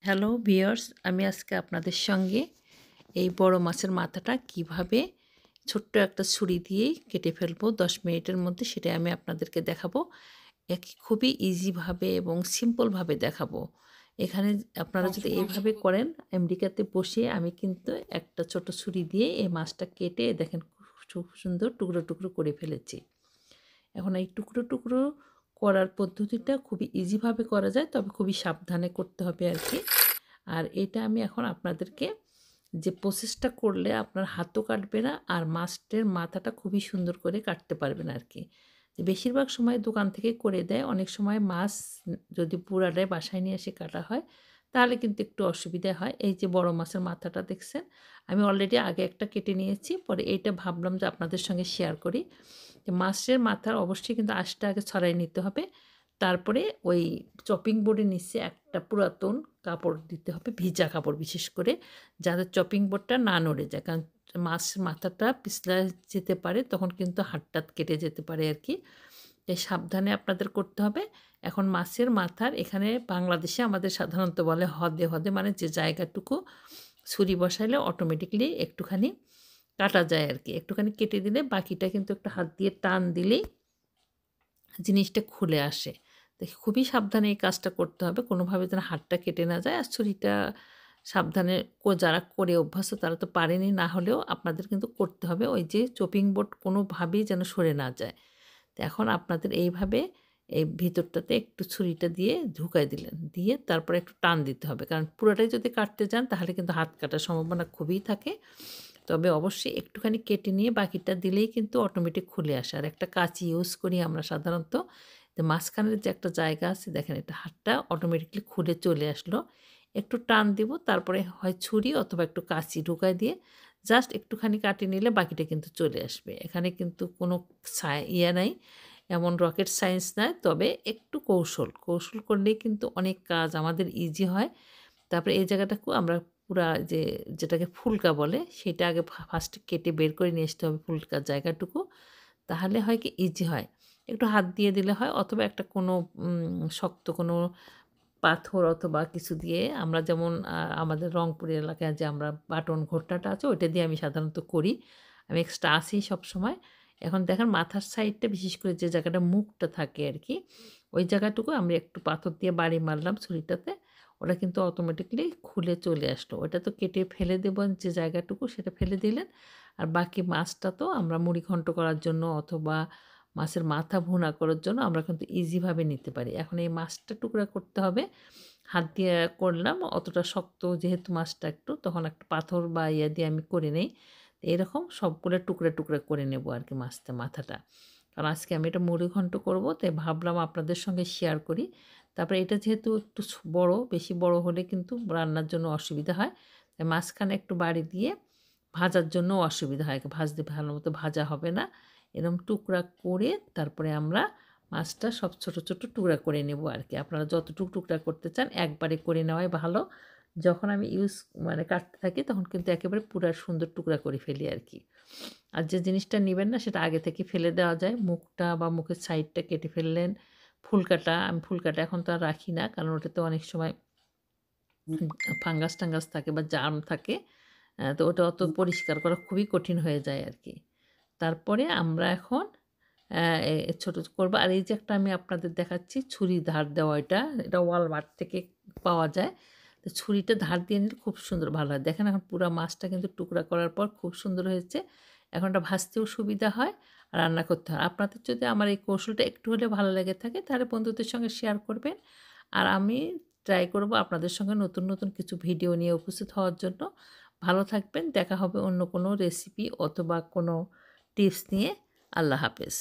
Hello viewers, আমি আজকে আপনাদের সঙ্গে এই বড় মাছের মাথাটা কিভাবে ছোট্ট একটা ছুরি দিয়েই কেটে ফেলবো 10 মিনিটের মধ্যে, সেটাই আমি আপনাদেরকে দেখাবো। খুবই ইজিভাবে এবং সিম্পলভাবে দেখাবো। এখানে আপনারা যদি এইভাবে করেন, আমেরিকাতে বসে আমি কিন্তু একটা ছোট ছুরি দিয়ে এই মাছটা কেটে দেখেন খুব সুন্দর টুকরো টুকরো করে ফেলেছি। এখন এই টুকরো টুকরো করার পদ্ধতিটা খুবই ইজিভাবে করা যায়, তবে খুবই সাবধানে করতে হবে আর কি। আর এটা আমি এখন আপনাদেরকে যে প্রসেসটা করলে আপনার হাতও কাটবে না আর মাছের মাথাটা খুবই সুন্দর করে কাটতে পারবেন আর কি। বেশিরভাগ সময় দোকান থেকে করে দেয়, অনেক সময় মাছ যদি পুরাটাই বাসায় নিয়ে এসে কাটা হয় তাহলে কিন্তু একটু অসুবিধা হয়। এই যে বড় মাছের মাথাটা দেখছেন, আমি অলরেডি আগে একটা কেটে নিয়েছি, পরে এইটা ভাবলাম যে আপনাদের সঙ্গে শেয়ার করি। মাছের মাথার অবশ্যই কিন্তু আঁশটা আগে ছড়াই নিতে হবে। তারপরে ওই চপিং বোর্ডের নিচে একটা পুরাতন কাপড় দিতে হবে, ভিজা কাপড় বিশেষ করে, যাতে চপিং বোর্ডটা না নড়ে যায়। কারণ মাছের মাথাটা পিছলা যেতে পারে, তখন কিন্তু হাত-টাত কেটে যেতে পারে আর কি। তাই সাবধানে আপনাদের করতে হবে। এখন মাছের মাথার এখানে বাংলাদেশে আমাদের সাধারণত বলে হদে, হদে মানে যে জায়গাটুকু ছুরি বসাইলে অটোমেটিক্যালি একটুখানি কাটা যায় আর কি। একটুখানি কেটে দিলে বাকিটা কিন্তু একটু হাত দিয়ে টান দিলেই জিনিসটা খুলে আসে। তো খুবই সাবধানে এই কাজটা করতে হবে। কোনোভাবে যেন হাতটা কেটে না যায়। আর ছুরিটা সাবধানে যারা করে অভ্যস্ত তারা তো পারেনি, না হলেও আপনাদের কিন্তু করতে হবে। ওই যে চপিং বোর্ড কোনোভাবেই যেন সরে না যায়। তো এখন আপনাদের এইভাবে এই ভিতরটাতে একটু ছুরিটা দিয়ে ঢুকাই দিলেন। দিয়ে তারপরে একটু টান দিতে হবে। কারণ পুরাটাই যদি কাটতে যান তাহলে কিন্তু হাত কাটার সম্ভাবনা খুবই থাকে। তবে অবশ্যই একটুখানি কেটে নিয়ে বাকিটা দিলেই কিন্তু অটোমেটিক খুলে আসে। আর একটা কাঁচি ইউজ করি আমরা সাধারণত। তো মাঝখানের যে একটা জায়গা আছে দেখেন, এটা হাতটা অটোমেটিক্যালি খুলে চলে আসলো। একটু টান দিব, তারপরে হয় ছুরি অথবা একটু কাঁচি ঢুকাই দিয়ে জাস্ট একটুখানি কাটিয়ে নিলে বাকিটা কিন্তু চলে আসবে। এখানে কিন্তু কোনো নাই, এমন রকেট সায়েন্স নয়, তবে একটু কৌশল করলেই কিন্তু অনেক কাজ আমাদের ইজি হয়। তারপরে এই জায়গাটাকেও আমরা পুরা যে যেটাকে ফুলকা বলে সেটা আগে ফার্স্টে কেটে বের করে নিয়ে আসতে হবে ফুলকার জায়গাটুকু। তাহলে হয় কি ইজি হয়। একটু হাত দিয়ে দিলে হয়, অথবা একটা কোনো শক্ত কোনো পাথর অথবা কিছু দিয়ে, আমরা যেমন আমাদের রংপুরের এলাকায় যে আমরা বাটন ঘোরটাটা আছে ওইটা দিয়ে আমি সাধারণত করি। আমি এক্সট্রা আসি সবসময়। এখন দেখেন মাথার সাইডটা বিশেষ করে যে জায়গাটা মুখটা থাকে আরকি, ওই জায়গাটুকু আমি একটু পাথর দিয়ে বাড়ি মারলাম ছুরিটাতে। ওটা কিন্তু অটোমেটিক্যালি খুলে চলে আসলো। ওটা তো কেটে ফেলে দেবেন যে জায়গাটুকু সেটা ফেলে দিলেন। আর বাকি মাছটা তো আমরা মুড়ি ঘন্ট করার জন্য অথবা মাছের মাথা ভুনা করার জন্য আমরা কিন্তু ইজিভাবে নিতে পারি। এখন এই মাছটা টুকরা করতে হবে। হাত দিয়ে করলাম, অতটা শক্ত যেহেতু মাছটা একটু, তখন একটা পাথর বা ইয়া দিয়ে আমি করে নেই। এরকম সবগুলো টুকরা, টুকরা করে নেব আরকি মাথাটা। কারণ আজকে আমি এটা মুড়ি ঘন্ট করব, তাই ভাবলাম আপনাদের সঙ্গে শেয়ার করি। তারপরে এটা যেহেতু একটু বড়, বেশি বড় হলে কিন্তু রান্নার জন্য অসুবিধা হয়। তাই মাঝখানে একটু বাড়ি দিয়ে ভাজার জন্যও অসুবিধা হয়। ভাজতে ভালোমতো ভাজা হবে না। এরকম টুকরা করে তারপরে আমরা মাছটা সব ছোট, ছোট টুকরা করে নেব আরকি। আপনারা যতটুকু টুকরা করতে চান একবারে করে নেওয়াই ভালো। যখন আমি মানে কাটতে থাকি তখন কিন্তু একেবারে পুরা সুন্দর টুকরা করে ফেলি আরকি। আর যে জিনিসটা নিবেন না সেটা আগে থেকে ফেলে দেওয়া যায়। মুখটা বা মুখের সাইডটা কেটে ফেললেন। আমি ফুলকাটা এখন তো আর রাখি না। কারণ ওটাতে অনেক সময় ফাঙ্গাস-টাঙ্গাস থাকে বা জার্ম থাকে। তো ওটা অত পরিষ্কার করা খুবই কঠিন হয়ে যায় আরকি। তারপরে আমরা এখন ছোট করব। আর এই যে একটা আমি আপনাদের দেখাচ্ছি ছুরি ধার দেওয়া, এটা ওয়ালমার্ট থেকে পাওয়া যায়। তো ছুরিটা ধার দিয়ে নিলে খুব সুন্দর ভালো হয়। দেখেন এখন পুরা মাছটা কিন্তু টুকরা করার পর খুব সুন্দর হয়েছে। এখন এটা ভাজতেও সুবিধা হয়, আর রান্না করতে হয়। আপনাদের যদি আমার এই কৌশলটা একটু হলেও ভালো লেগে থাকে তাহলে বন্ধুদের সঙ্গে শেয়ার করবেন। আর আমি ট্রাই করব আপনাদের সঙ্গে নতুন, নতুন কিছু ভিডিও নিয়ে উপস্থিত হওয়ার জন্য। ভালো থাকবেন। দেখা হবে অন্য কোনো রেসিপি অথবা কোনো টিপস নিয়ে। আল্লাহ হাফেজ।